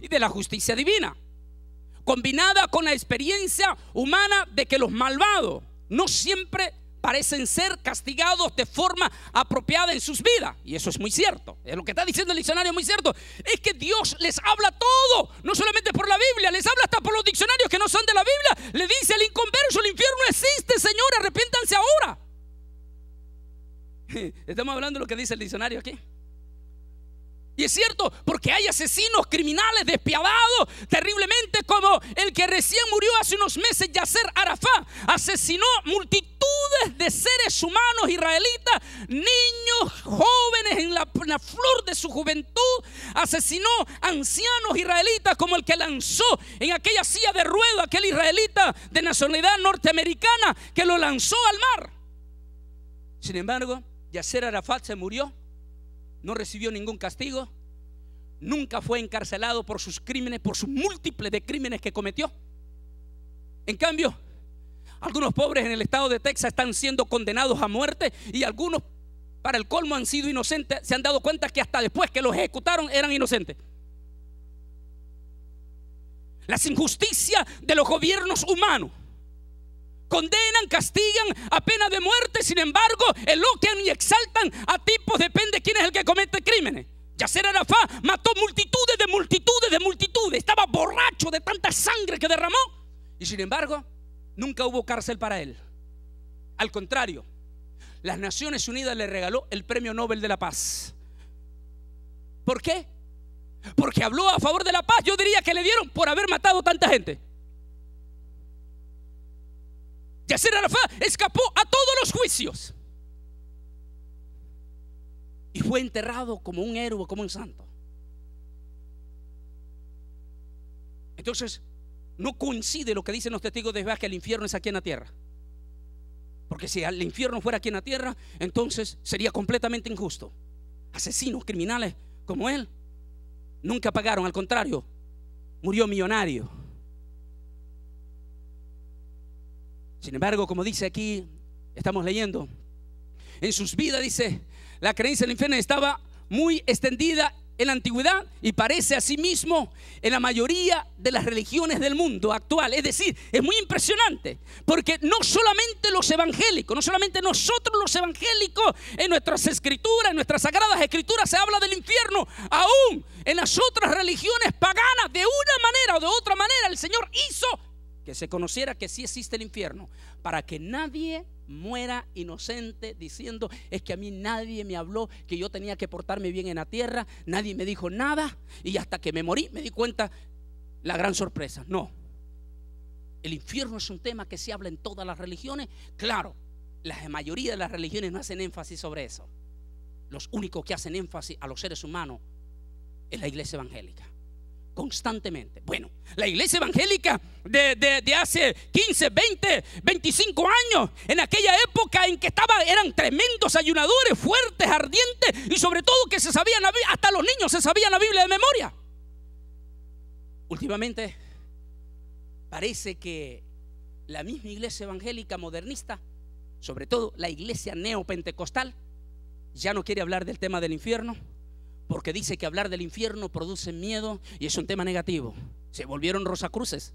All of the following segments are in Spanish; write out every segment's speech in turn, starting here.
y de la justicia divina, combinada con la experiencia humana de que los malvados no siempre parecen ser castigados de forma apropiada en sus vidas. Y eso es muy cierto. Es lo que está diciendo el diccionario, es muy cierto. Es que Dios les habla todo, no solamente por la Biblia, les habla hasta por los diccionarios que no son de la Biblia. Le dice al inconverso: el infierno existe, Señor, arrepiéntanse ahora. Estamos hablando de lo que dice el diccionario aquí. Y es cierto, porque hay asesinos, criminales, despiadados terriblemente, como el que recién murió hace unos meses, Yasser Arafat. Asesinó multitudes de seres humanos israelitas, niños, jóvenes en la flor de su juventud. Asesinó ancianos israelitas, como el que lanzó en aquella silla de ruedas, aquel israelita de nacionalidad norteamericana que lo lanzó al mar. Sin embargo, Yasser Arafat se murió. No recibió ningún castigo, nunca fue encarcelado por sus crímenes, por sus múltiples de crímenes que cometió. En cambio, algunos pobres en el estado de Texas están siendo condenados a muerte, y algunos, para el colmo, han sido inocentes. Se han dado cuenta que hasta después que los ejecutaron eran inocentes. Las injusticias de los gobiernos humanos condenan, castigan a pena de muerte. Sin embargo, elogian y exaltan a tipos, depende de quién es el que comete crímenes. Yasser Arafat mató multitudes de multitudes de multitudes. Estaba borracho de tanta sangre que derramó, y sin embargo nunca hubo cárcel para él. Al contrario, las Naciones Unidas le regaló el Premio Nobel de la Paz. ¿Por qué? Porque habló a favor de la paz. Yo diría que le dieron por haber matado tanta gente. Yasser Arafat escapó a todos los juicios y fue enterrado como un héroe, como un santo. Entonces, no coincide lo que dicen los testigos de Jehová, que el infierno es aquí en la tierra. Porque si el infierno fuera aquí en la tierra, entonces sería completamente injusto. Asesinos, criminales como él nunca pagaron, al contrario, murió millonario. Sin embargo, como dice aquí, estamos leyendo, en sus vidas, dice, la creencia en el infierno estaba muy extendida en la antigüedad y parece asimismo en la mayoría de las religiones del mundo actual. Es decir, es muy impresionante, porque no solamente los evangélicos, no solamente nosotros los evangélicos, en nuestras escrituras, en nuestras sagradas escrituras se habla del infierno. Aún en las otras religiones paganas, de una manera o de otra manera, el Señor hizo que se conociera que sí existe el infierno, para que nadie muera inocente diciendo: es que a mí nadie me habló que yo tenía que portarme bien en la tierra, nadie me dijo nada, y hasta que me morí me di cuenta la gran sorpresa. No, el infierno es un tema que se habla en todas las religiones. Claro, la mayoría de las religiones no hacen énfasis sobre eso. Los únicos que hacen énfasis a los seres humanos es la iglesia evangélica, constantemente. Bueno, la iglesia evangélica de hace 15, 20, 25 años, en aquella época en que eran tremendos ayunadores, fuertes, ardientes, y sobre todo que se sabían, hasta los niños se sabían la Biblia de memoria. Últimamente parece que la misma iglesia evangélica modernista, sobre todo la iglesia neopentecostal, ya no quiere hablar del tema del infierno, porque dice que hablar del infierno produce miedo y es un tema negativo. Se volvieron rosacruces.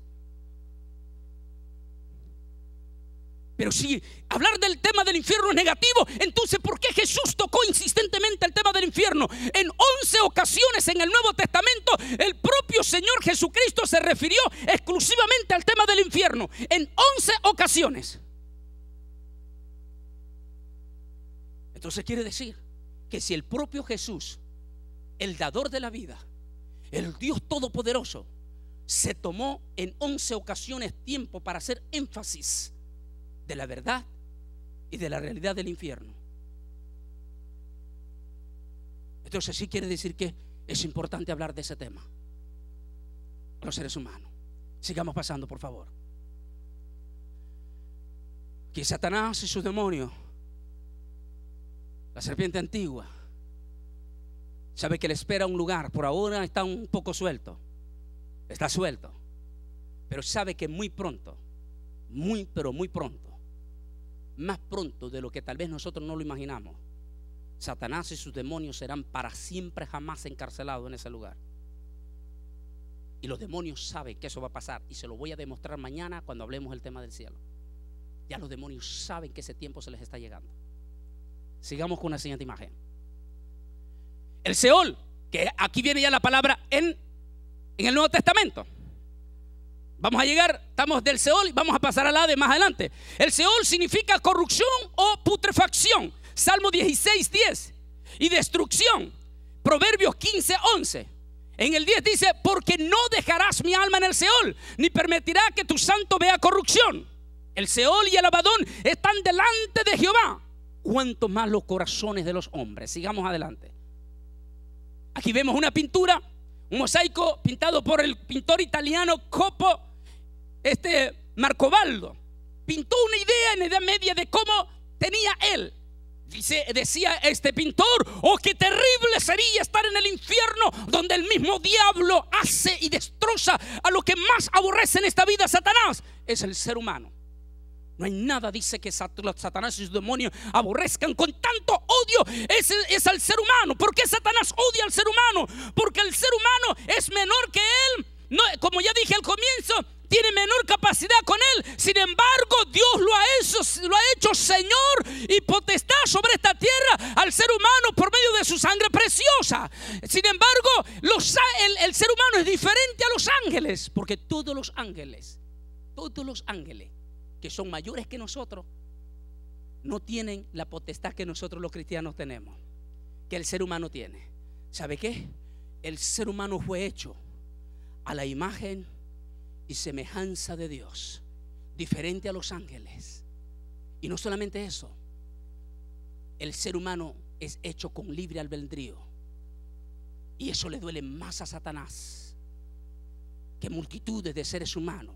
Pero si hablar del tema del infierno es negativo, entonces ¿por qué Jesús tocó insistentemente el tema del infierno? En 11 ocasiones en el Nuevo Testamento el propio Señor Jesucristo se refirió exclusivamente al tema del infierno. En 11 ocasiones. Entonces quiere decir que si el propio Jesús, el dador de la vida, el Dios Todopoderoso, se tomó en 11 ocasiones tiempo para hacer énfasis de la verdad y de la realidad del infierno, entonces sí quiere decir que es importante hablar de ese tema a los seres humanos. Sigamos pasando, por favor. Que Satanás y sus demonios, la serpiente antigua, sabe que le espera un lugar. Por ahora está un poco suelto, está suelto, pero sabe que muy pronto, pero muy pronto, más pronto de lo que tal vez nosotros no lo imaginamos, Satanás y sus demonios serán para siempre jamás encarcelados en ese lugar. Y los demonios saben que eso va a pasar, y se lo voy a demostrar mañana cuando hablemos del tema del cielo. Ya los demonios saben que ese tiempo se les está llegando. Sigamos con la siguiente imagen. El Seol, que aquí viene ya la palabra en el Nuevo Testamento. Vamos a llegar, estamos del Seol y vamos a pasar al Hades más adelante. El Seol significa corrupción o putrefacción. Salmo 16:10. Y destrucción. Proverbios 15:11. En el 10 dice: porque no dejarás mi alma en el Seol, ni permitirá que tu santo vea corrupción. El Seol y el Abadón están delante de Jehová. Cuanto más los corazones de los hombres. Sigamos adelante. Aquí vemos una pintura, un mosaico pintado por el pintor italiano Coppo Marcobaldo. Pintó una idea en la Edad Media de cómo tenía él. Decía este pintor: oh, qué terrible sería estar en el infierno, donde el mismo diablo hace y destroza a lo que más aborrece en esta vida, Satanás. Es el ser humano. No hay nada, dice, que Satanás y sus demonios aborrezcan con tanto odio. Es al ser humano. ¿Por qué Satanás odia al ser humano? Porque el ser humano es menor que él. No, como ya dije al comienzo, tiene menor capacidad con él. Sin embargo, Dios lo ha hecho Señor y potestad sobre esta tierra al ser humano por medio de su sangre preciosa. Sin embargo, el ser humano es diferente a los ángeles, porque todos los ángeles que son mayores que nosotros no tienen la potestad que nosotros los cristianos tenemos, que el ser humano tiene. ¿Sabe qué? El ser humano fue hecho a la imagen y semejanza de Dios, diferente a los ángeles. Y no solamente eso, el ser humano es hecho con libre albedrío, y eso le duele más a Satanás que multitudes de seres humanos.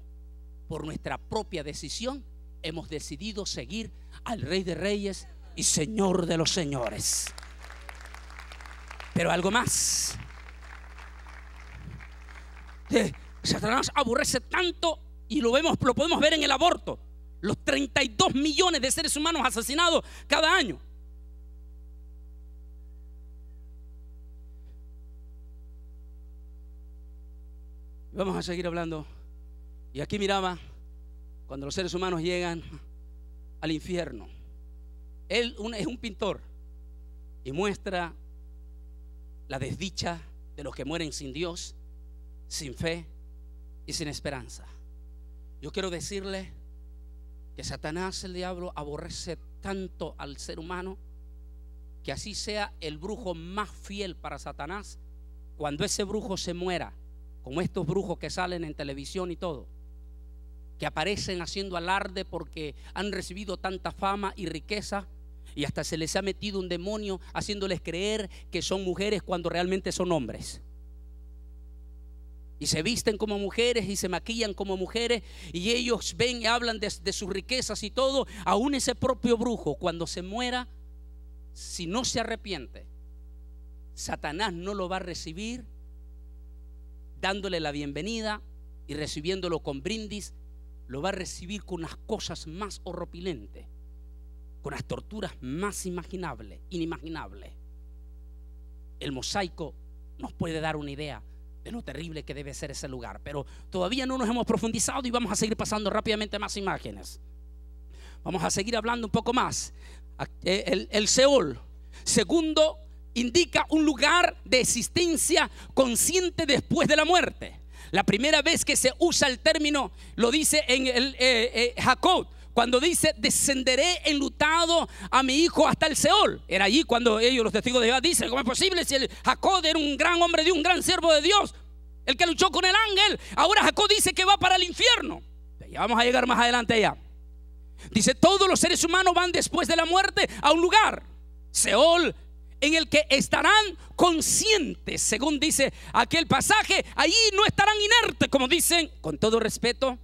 Por nuestra propia decisión hemos decidido seguir al Rey de Reyes y Señor de los señores. Pero algo más. Satanás aborrece tanto, y lo podemos ver en el aborto. Los 32 millones de seres humanos asesinados cada año. Vamos a seguir hablando. Y aquí miraba cuando los seres humanos llegan al infierno. Él es un pintor y muestra la desdicha de los que mueren sin Dios, sin fe y sin esperanza. Yo quiero decirle que Satanás, el diablo, aborrece tanto al ser humano, que así sea el brujo más fiel para Satanás, cuando ese brujo se muera, como estos brujos que salen en televisión y todo, que aparecen haciendo alarde porque han recibido tanta fama y riqueza, y hasta se les ha metido un demonio haciéndoles creer que son mujeres cuando realmente son hombres, y se visten como mujeres y se maquillan como mujeres, y ellos ven y hablan de sus riquezas y todo. Aún ese propio brujo, cuando se muera, si no se arrepiente, Satanás no lo va a recibir dándole la bienvenida y recibiéndolo con brindis. Lo va a recibir con las cosas más horripilentes, con las torturas más inimaginables. El mosaico nos puede dar una idea de lo terrible que debe ser ese lugar, pero todavía no nos hemos profundizado y vamos a seguir pasando rápidamente más imágenes. Vamos a seguir hablando un poco más. El Seol, segundo, indica un lugar de existencia consciente después de la muerte. La primera vez que se usa el término lo dice en Jacob, cuando dice: descenderé enlutado a mi hijo hasta el Seol. Era allí cuando ellos, los testigos de Jehová, dicen: ¿cómo es posible si el Jacob era un gran hombre de un gran siervo de Dios, el que luchó con el ángel? Ahora Jacob dice que va para el infierno. Ya vamos a llegar más adelante allá. Dice: todos los seres humanos van después de la muerte a un lugar, Seol, en el que estarán conscientes, según dice aquel pasaje. Allí no estarán inertes, como dicen, con todo respeto,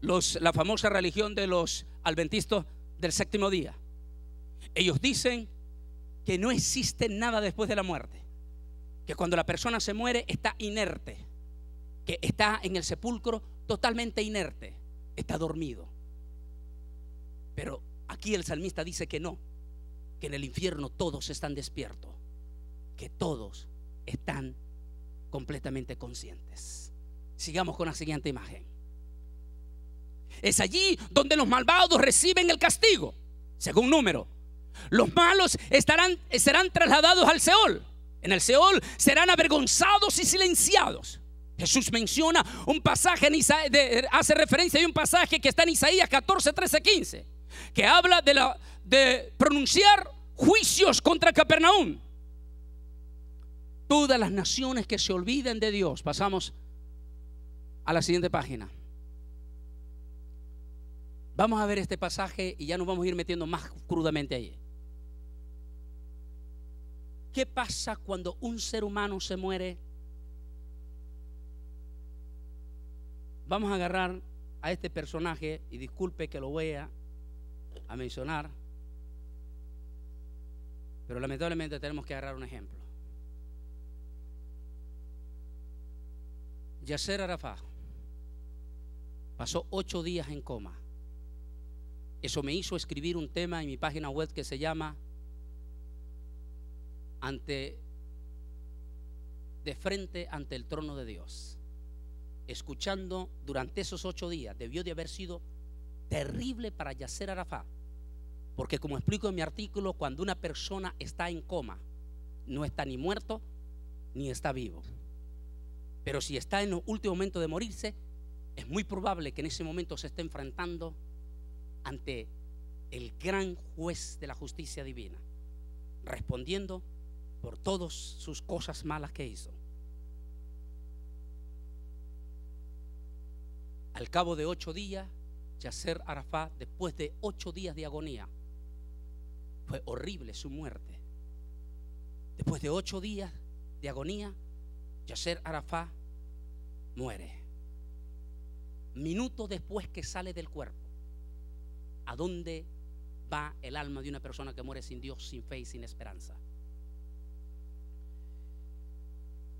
la famosa religión de los adventistas del séptimo día. Ellos dicen que no existe nada después de la muerte, que cuando la persona se muere está inerte, que está en el sepulcro totalmente inerte, está dormido. Pero aquí el salmista dice que no, que en el infierno todos están despiertos, que todos están completamente conscientes. Sigamos con la siguiente imagen. Es allí donde los malvados reciben el castigo. Según Número, los malos serán trasladados al Seol. En el Seol serán avergonzados y silenciados. Jesús menciona un pasaje en hace referencia a un pasaje que está en Isaías 14, 13, 15, que habla de pronunciar juicios contra Capernaum. Todas las naciones que se olviden de Dios. Pasamos a la siguiente página. Vamos a ver este pasaje y ya nos vamos a ir metiendo más crudamente ahí. ¿Qué pasa cuando un ser humano se muere? Vamos a agarrar a este personaje, y disculpe que lo voy a mencionar, pero lamentablemente tenemos que agarrar un ejemplo. Yasser Arafat pasó 8 días en coma. Eso me hizo escribir un tema en mi página web que se llama De frente ante el trono de Dios. Escuchando durante esos 8 días, debió de haber sido terrible para Yasser Arafat, porque como explico en mi artículo, cuando una persona está en coma, no está ni muerto ni está vivo. Pero si está en el último momento de morirse, es muy probable que en ese momento se esté enfrentando ante el gran juez de la justicia divina, respondiendo por todas sus cosas malas que hizo. Al cabo de 8 días, Yasser Arafat, después de 8 días de agonía, fue horrible su muerte. Después de 8 días de agonía, Yasser Arafat muere. Minutos después que sale del cuerpo, ¿a dónde va el alma de una persona que muere sin Dios, sin fe y sin esperanza?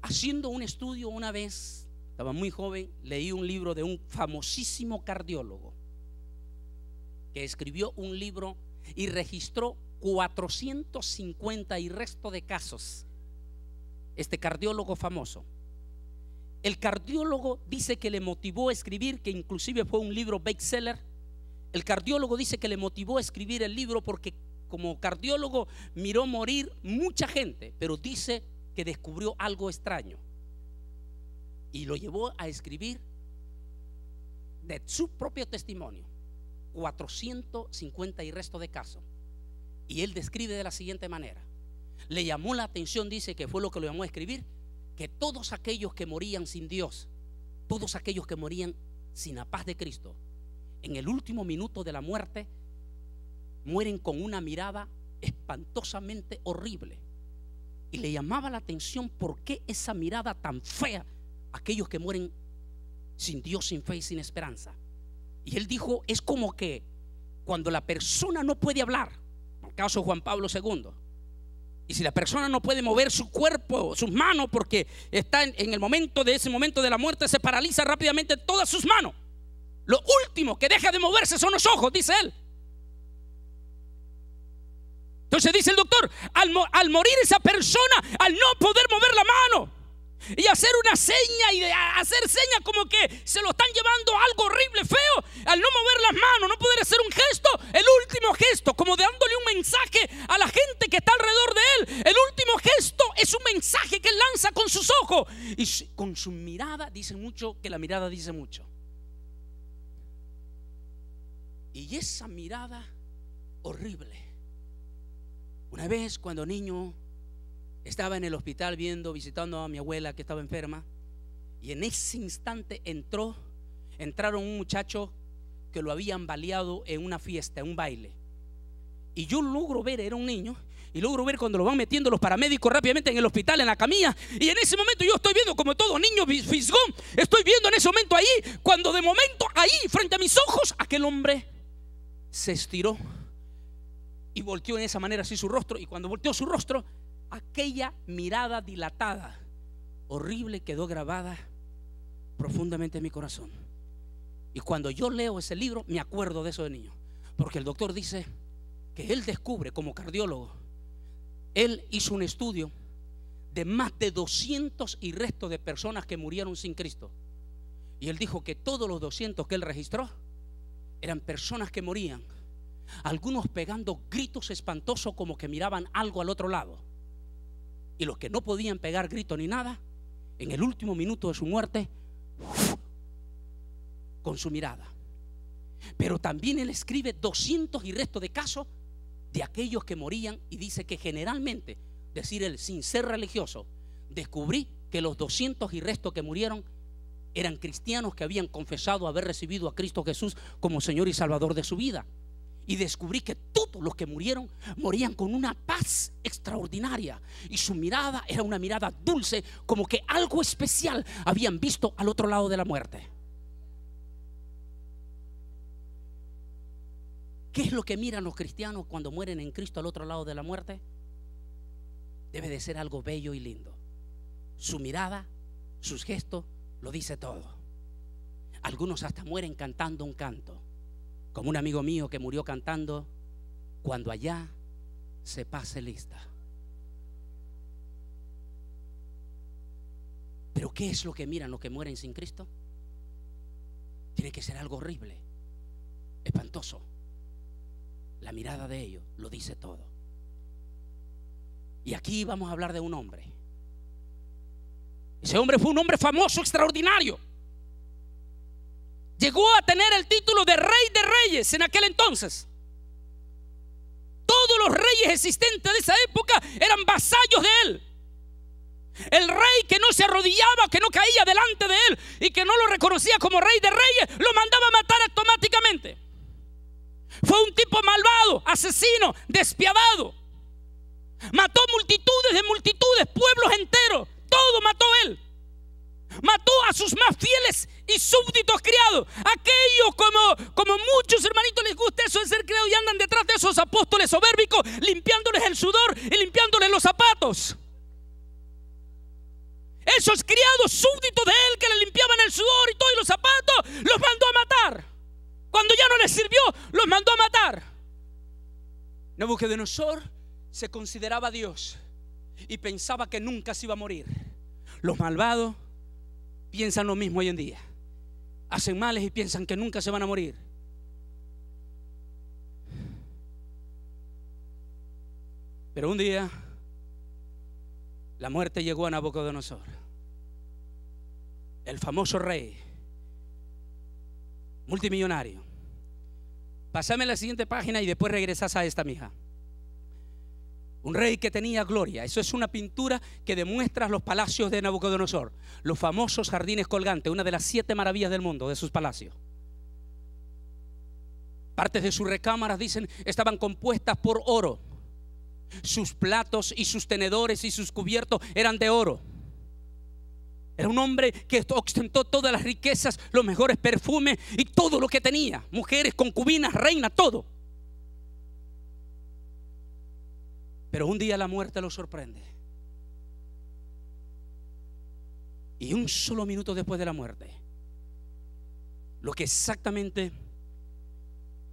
Haciendo un estudio una vez, estaba muy joven, leí un libro de un famosísimo cardiólogo que escribió un libro y registró 450 y resto de casos. Este cardiólogo famoso, el cardiólogo dice que le motivó a escribir, que inclusive fue un libro bestseller. El cardiólogo dice que le motivó a escribir el libro porque como cardiólogo miró morir mucha gente, pero dice que descubrió algo extraño y lo llevó a escribir de su propio testimonio 450 y resto de casos. Y él describe de la siguiente manera. Le llamó la atención, dice que fue lo que lo llamó a escribir, que todos aquellos que morían sin Dios, todos aquellos que morían sin la paz de Cristo, en el último minuto de la muerte mueren con una mirada espantosamente horrible. Y le llamaba la atención por qué esa mirada tan fea, aquellos que mueren sin Dios, sin fe y sin esperanza. Y él dijo, es como que cuando la persona no puede hablar, en el caso de Juan Pablo II, y si la persona no puede mover su cuerpo, sus manos, porque está en el momento de ese momento de la muerte, se paraliza rápidamente todas sus manos. Lo último que deja de moverse son los ojos, dice él. Entonces dice el doctor, al morir esa persona, al no poder mover la mano y hacer una seña y hacer señas como que se lo están llevando a algo horrible, feo, al no mover las manos, no poder hacer un gesto, el último gesto, como dándole un mensaje a la gente que está alrededor de él. El último gesto es un mensaje que él lanza con sus ojos y con su mirada. Dice mucho, que la mirada dice mucho. Y esa mirada horrible. Una vez cuando niño estaba en el hospital visitando a mi abuela que estaba enferma, y en ese instante entraron un muchacho que lo habían baleado en una fiesta, en un baile. Y yo logro ver, era un niño, y logro ver cuando lo van metiendo los paramédicos rápidamente en el hospital, en la camilla. Y en ese momento yo estoy viendo, como todo niño fisgón, estoy viendo en ese momento ahí, cuando de momento ahí frente a mis ojos aquel hombre se estiró y volteó en esa manera así su rostro. Y cuando volteó su rostro, aquella mirada dilatada, horrible, quedó grabada profundamente en mi corazón. Y cuando yo leo ese libro, me acuerdo de eso de niño, porque el doctor dice que él descubre, como cardiólogo, él hizo un estudio de más de 200 y resto de personas que murieron sin Cristo. Y él dijo que todos los 200 que él registró eran personas que morían, algunos pegando gritos espantosos como que miraban algo al otro lado, y los que no podían pegar gritos ni nada, en el último minuto de su muerte, con su mirada. Pero también él escribe 200 y resto de casos de aquellos que morían, y dice que generalmente, decir él, sin ser religioso, descubrí que los 200 y resto que murieron eran cristianos que habían confesado haber recibido a Cristo Jesús como Señor y Salvador de su vida. Y descubrí que todos los que murieron morían con una paz extraordinaria, y su mirada era una mirada dulce, como que algo especial habían visto al otro lado de la muerte. ¿Qué es lo que miran los cristianos cuando mueren en Cristo al otro lado de la muerte? Debe de ser algo bello y lindo. Su mirada, sus gestos, lo dice todo. Algunos hasta mueren cantando un canto, como un amigo mío que murió cantando: cuando allá se pase lista. Pero ¿qué es lo que miran los que mueren sin Cristo? Tiene que ser algo horrible, espantoso. La mirada de ellos lo dice todo. Y aquí vamos a hablar de un hombre. Ese hombre fue un hombre famoso, extraordinario. Llegó a tener el título de Rey de Reyes en aquel entonces. Todos los reyes existentes de esa época eran vasallos de él. El rey que no se arrodillaba, que no caía delante de él y que no lo reconocía como Rey de Reyes, lo mandaba a matar automáticamente. Fue un tipo malvado, asesino, despiadado. Mató multitudes de multitudes, pueblos enteros. Todo mató él. Mató a sus más fieles y súbditos criados. Aquellos como muchos hermanitos les gusta eso de ser criados y andan detrás de esos apóstoles soberbicos, limpiándoles el sudor y limpiándoles los zapatos. Esos criados súbditos de él que le limpiaban el sudor y todo y los zapatos, los mandó a matar. Cuando ya no les sirvió, los mandó a matar. Nabucodonosor se consideraba Dios y pensaba que nunca se iba a morir. Los malvados piensan lo mismo hoy en día. Hacen males y piensan que nunca se van a morir. Pero un día la muerte llegó a Nabucodonosor, el famoso rey multimillonario. Pásame la siguiente página y después regresas a esta, mija. Un rey que tenía gloria. Eso es una pintura que demuestra los palacios de Nabucodonosor, los famosos jardines colgantes, una de las 7 maravillas del mundo, de sus palacios. Partes de sus recámaras, dicen, estaban compuestas por oro. Sus platos y sus tenedores y sus cubiertos eran de oro. Era un hombre que ostentó todas las riquezas, los mejores perfumes y todo lo que tenía. Mujeres, concubinas, reinas, todo. Pero un día la muerte lo sorprende. Y un solo minuto después de la muerte, lo que exactamente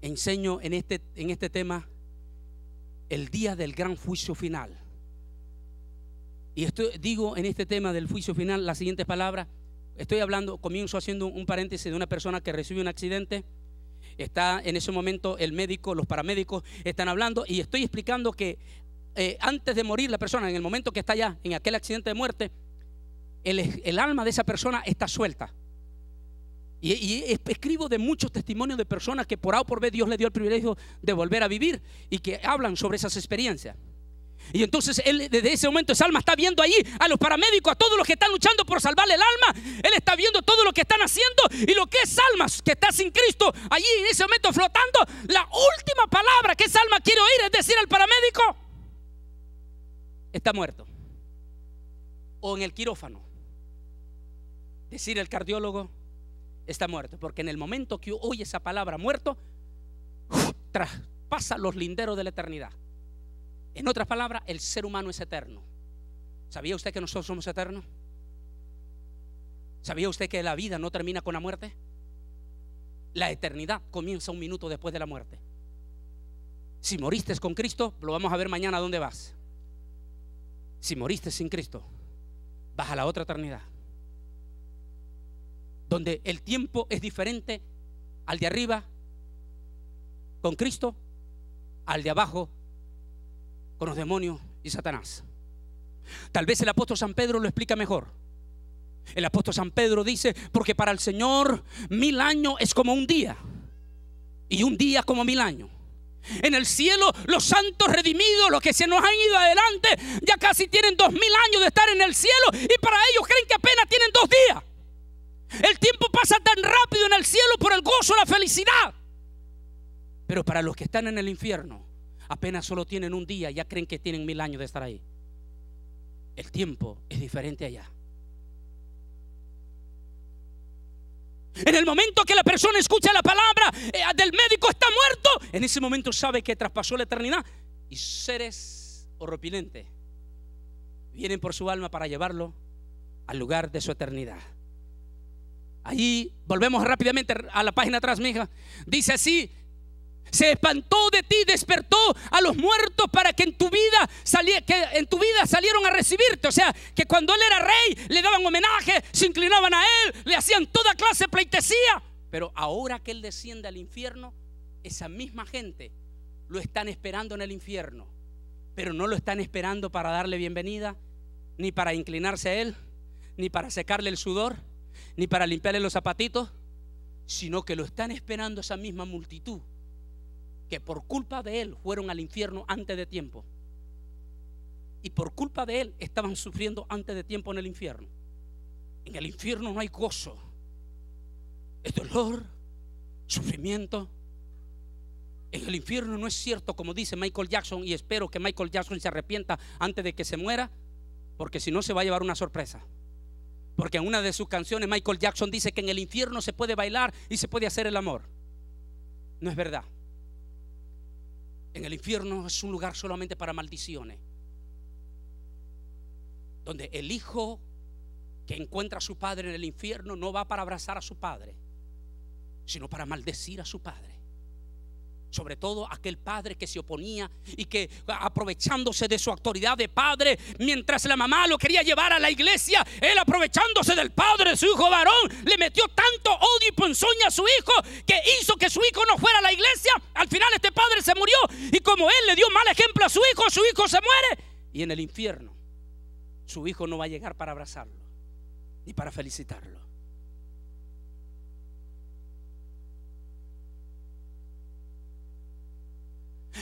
enseño en este tema, el día del gran juicio final. Y digo en este tema del juicio final las siguientes palabras. Comienzo haciendo un paréntesis de una persona que recibe un accidente. Está en ese momento el médico, los paramédicos están hablando, y estoy explicando que antes de morir la persona, en el momento que está ya en aquel accidente de muerte, el alma de esa persona está suelta. Y escribo de muchos testimonios de personas que por A o por B Dios le dio el privilegio de volver a vivir y que hablan sobre esas experiencias. Y entonces él, desde ese momento, esa alma está viendo allí a los paramédicos, a todos los que están luchando por salvarle el alma. Él está viendo todo lo que están haciendo, y lo que es almas que está sin Cristo allí en ese momento flotando. La última palabra que esa alma quiere oír es decir al paramédico: está muerto. O en el quirófano, decir al cardiólogo: está muerto. Porque en el momento que oye esa palabra muerto, traspasa los linderos de la eternidad. En otras palabras, el ser humano es eterno. ¿Sabía usted que nosotros somos eternos? ¿Sabía usted que la vida no termina con la muerte? La eternidad comienza un minuto después de la muerte. Si moriste con Cristo, lo vamos a ver mañana, ¿dónde vas? Si moriste sin Cristo, vas a la otra eternidad, donde el tiempo es diferente al de arriba con Cristo, al de abajo con los demonios y Satanás. Tal vez el apóstol San Pedro lo explica mejor. El apóstol San Pedro dice: porque para el Señor 1000 años es como un día, y un día como 1000 años. En el cielo, los santos redimidos, los que se nos han ido adelante, ya casi tienen 2000 años de estar en el cielo, y para ellos creen que apenas tienen 2 días. El tiempo pasa tan rápido en el cielo por el gozo, la felicidad. Pero para los que están en el infierno, apenas solo tienen un día, ya creen que tienen 1000 años de estar ahí. El tiempo es diferente allá. En el momento que la persona escucha la palabra del médico está muerto, en ese momento sabe que traspasó la eternidad, y seres horripilentes vienen por su alma para llevarlo al lugar de su eternidad. Allí volvemos rápidamente a la página atrás, mija. Dice así: se espantó de ti, despertó a los muertos para que en tu vida salieron a recibirte. O sea, que cuando él era rey le daban homenaje, se inclinaban a él, le hacían toda clase de pleitesía. Pero ahora que él desciende al infierno, esa misma gente lo están esperando en el infierno. Pero no lo están esperando para darle bienvenida, ni para inclinarse a él, ni para secarle el sudor, ni para limpiarle los zapatitos, sino que lo están esperando esa misma multitud que por culpa de él fueron al infierno antes de tiempo, y por culpa de él estaban sufriendo antes de tiempo en el infierno. En el infierno no hay gozo, es dolor, sufrimiento. En el infierno no es cierto, como dice Michael Jackson, y espero que Michael Jackson se arrepienta antes de que se muera, porque si no se va a llevar una sorpresa. Porque en una de sus canciones Michael Jackson dice que en el infierno se puede bailar y se puede hacer el amor. No es verdad. En el infierno es un lugar solamente para maldiciones, donde el hijo que encuentra a su padre en el infierno no va para abrazar a su padre, sino para maldecir a su padre. Sobre todo aquel padre que se oponía y que, aprovechándose de su autoridad de padre, mientras la mamá lo quería llevar a la iglesia, él, aprovechándose del padre de su hijo varón, le metió tanto odio y ponzoña a su hijo que hizo que su hijo no fuera a la iglesia. Al final este padre se murió, y como él le dio mal ejemplo a su hijo se muere. Y en el infierno su hijo no va a llegar para abrazarlo ni para felicitarlo.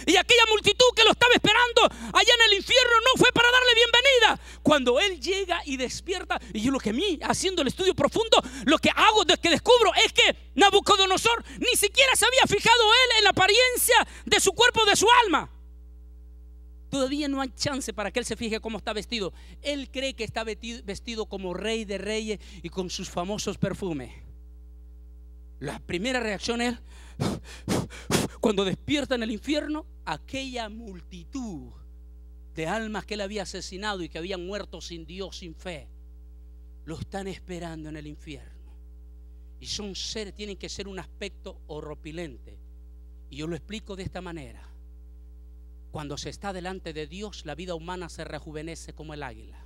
Y aquella multitud que lo estaba esperando allá en el infierno no fue para darle bienvenida. Cuando él llega y despierta, y yo, lo que a mí, haciendo el estudio profundo, lo que hago, que descubro, es que Nabucodonosor ni siquiera se había fijado él en la apariencia de su cuerpo, de su alma. Todavía no hay chance para que él se fije cómo está vestido. Él cree que está vestido como rey de reyes y con sus famosos perfumes. La primera reacción es, cuando despierta en el infierno, aquella multitud de almas que él había asesinado y que habían muerto sin Dios, sin fe, lo están esperando en el infierno. Y son seres, tienen que ser un aspecto horripilante. Y yo lo explico de esta manera: cuando se está delante de Dios, la vida humana se rejuvenece como el águila.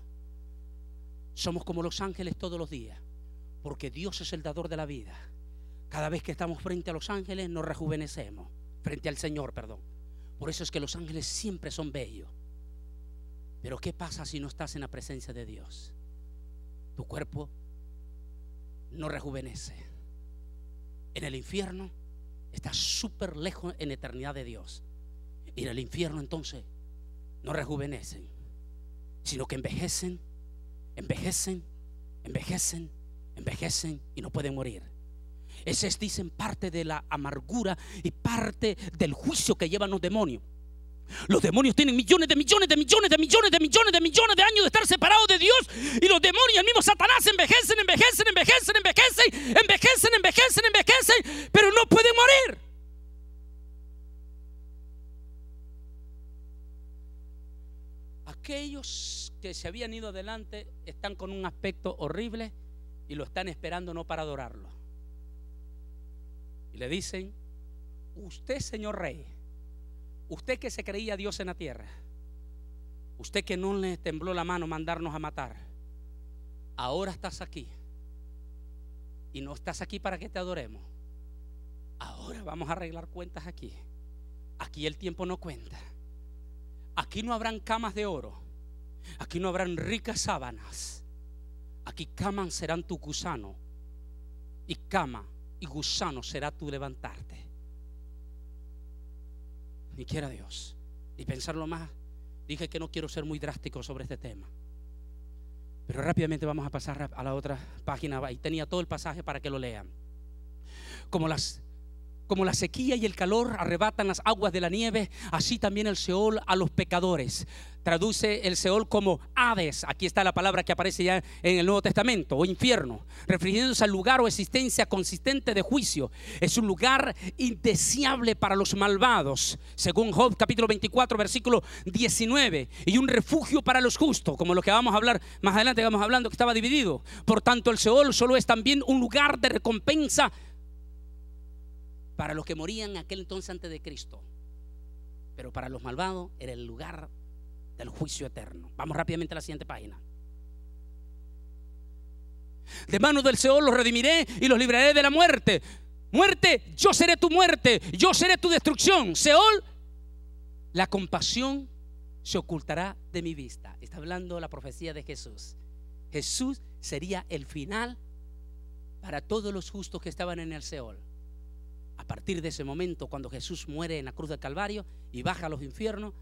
Somos como los ángeles todos los días, porque Dios es el dador de la vida. Cada vez que estamos frente a los ángeles nos rejuvenecemos, frente al Señor, perdón. Por eso es que los ángeles siempre son bellos. Pero ¿qué pasa si no estás en la presencia de Dios? Tu cuerpo no rejuvenece. En el infierno estás súper lejos en eternidad de Dios. Y en el infierno entonces no rejuvenecen, sino que envejecen, envejecen, envejecen, envejecen y no pueden morir. Ese es, dicen, parte de la amargura y parte del juicio que llevan los demonios. Los demonios tienen millones de millones de millones de millones de millones de millones de años de estar separados de Dios. Y los demonios, el mismo Satanás, envejecen, envejecen, envejecen, envejecen, envejecen, envejecen, envejecen, pero no pueden morir. Aquellos que se habían ido adelante están con un aspecto horrible y lo están esperando no para adorarlo. Y le dicen: usted, señor rey, usted que se creía Dios en la tierra, Usted que no le tembló la mano mandarnos a matar, ahora estás aquí. Y no estás aquí para que te adoremos. Ahora vamos a arreglar cuentas aquí. Aquí el tiempo no cuenta. Aquí no habrán camas de oro. Aquí no habrán ricas sábanas. Aquí camas serán tu gusano. Y cama y gusano será tu levantarte. Ni quiera Dios. Y pensarlo más. Dije que no quiero ser muy drástico sobre este tema. Pero rápidamente vamos a pasar a la otra página. Ahí tenía todo el pasaje para que lo lean. Como la sequía y el calor arrebatan las aguas de la nieve, así también el Seol a los pecadores. Traduce el Seol como Hades. Aquí está la palabra que aparece ya en el Nuevo Testamento, o infierno, refiriéndose al lugar o existencia consistente de juicio. Es un lugar indeseable para los malvados, según Job capítulo 24 versículo 19, y un refugio para los justos, como lo que vamos a hablar más adelante, vamos hablando que estaba dividido. Por tanto, el Seol solo es también un lugar de recompensa para los que morían en aquel entonces antes de Cristo, pero para los malvados era el lugar del juicio eterno. Vamos rápidamente a la siguiente página. De manos del Seol los redimiré y los libraré de la muerte. Muerte, yo seré tu muerte, yo seré tu destrucción. Seol, la compasión se ocultará de mi vista. Está hablando la profecía de Jesús. Jesús sería el final para todos los justos que estaban en el Seol. A partir de ese momento, cuando Jesús muere en la cruz del Calvario y baja a los infiernos,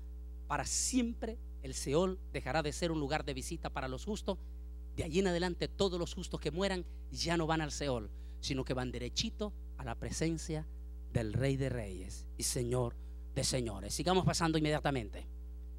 para siempre el Seol dejará de ser un lugar de visita para los justos. De allí en adelante todos los justos que mueran ya no van al Seol, sino que van derechito a la presencia del Rey de Reyes y Señor de Señores. Sigamos pasando inmediatamente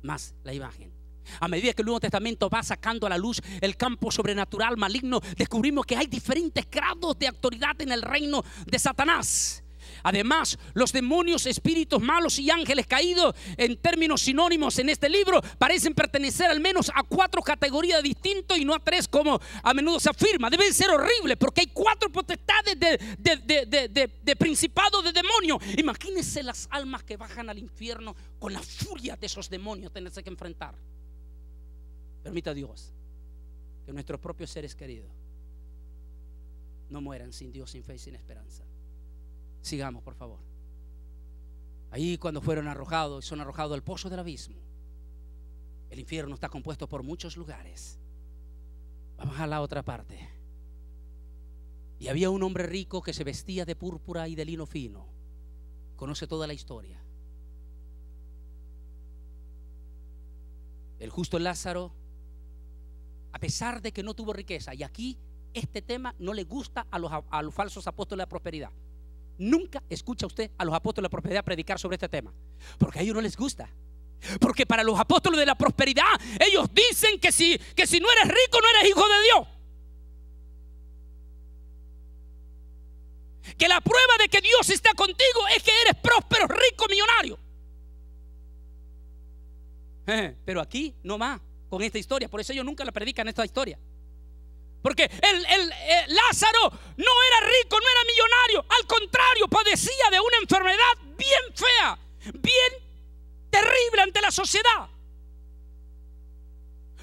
más la imagen. A medida que el Nuevo Testamento va sacando a la luz el campo sobrenatural maligno, descubrimos que hay diferentes grados de autoridad en el reino de Satanás. Además, los demonios, espíritus malos y ángeles caídos, en términos sinónimos en este libro, parecen pertenecer al menos a 4 categorías distintas y no a 3 como a menudo se afirma. Deben ser horribles porque hay 4 potestades de principados de demonios. Imagínense las almas que bajan al infierno con la furia de esos demonios tenerse que enfrentar. Permita Dios que nuestros propios seres queridos no mueran sin Dios, sin fe y sin esperanza. Sigamos, por favor. Ahí cuando fueron arrojados, son arrojados al pozo del abismo. El infierno está compuesto por muchos lugares. Vamos a la otra parte. Y había un hombre rico que se vestía de púrpura y de lino fino. Conoce toda la historia. El justo Lázaro, a pesar de que no tuvo riqueza, y aquí este tema no le gusta a los falsos apóstoles de la prosperidad. Nunca escucha usted a los apóstoles de la prosperidad predicar sobre este tema, porque a ellos no les gusta. Porque para los apóstoles de la prosperidad, ellos dicen que si no eres rico, no eres hijo de Dios. Que la prueba de que Dios está contigo es que eres próspero, rico, millonario. Pero aquí no más con esta historia. Por eso ellos nunca la predican esta historia. Porque Lázaro no era rico, no era millonario. Al contrario, padecía de una enfermedad bien fea, bien terrible ante la sociedad.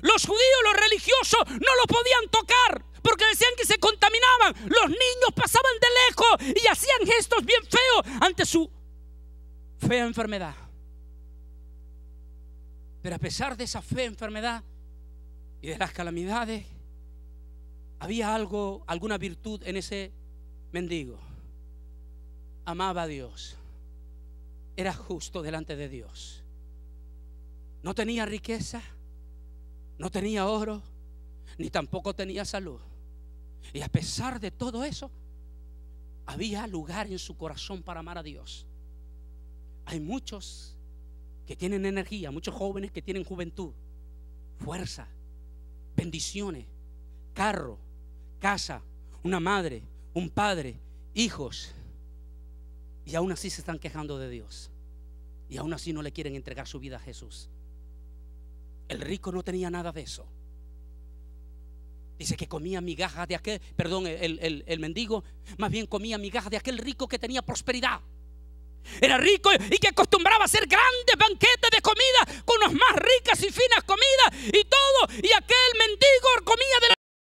Los judíos, los religiosos no lo podían tocar porque decían que se contaminaban. Los niños pasaban de lejos y hacían gestos bien feos ante su fea enfermedad. Pero a pesar de esa fea enfermedad y de las calamidades, había alguna virtud en ese mendigo. Amaba a Dios. Era justo delante de Dios. No tenía riqueza, no tenía oro, ni tampoco tenía salud. Y a pesar de todo eso, había lugar en su corazón para amar a Dios. Hay muchos que tienen energía, muchos jóvenes que tienen juventud, fuerza, bendiciones, carro, casa, una madre, un padre, hijos, y aún así se están quejando de Dios, y aún así no le quieren entregar su vida a Jesús. El rico no tenía nada de eso. Dice que comía migajas de aquel, el mendigo más bien comía migajas de aquel rico que tenía prosperidad. era rico y que acostumbraba a hacer grandes banquetes de comida con unas más ricas y finas comidas y todo. Y aquel mendigo comía de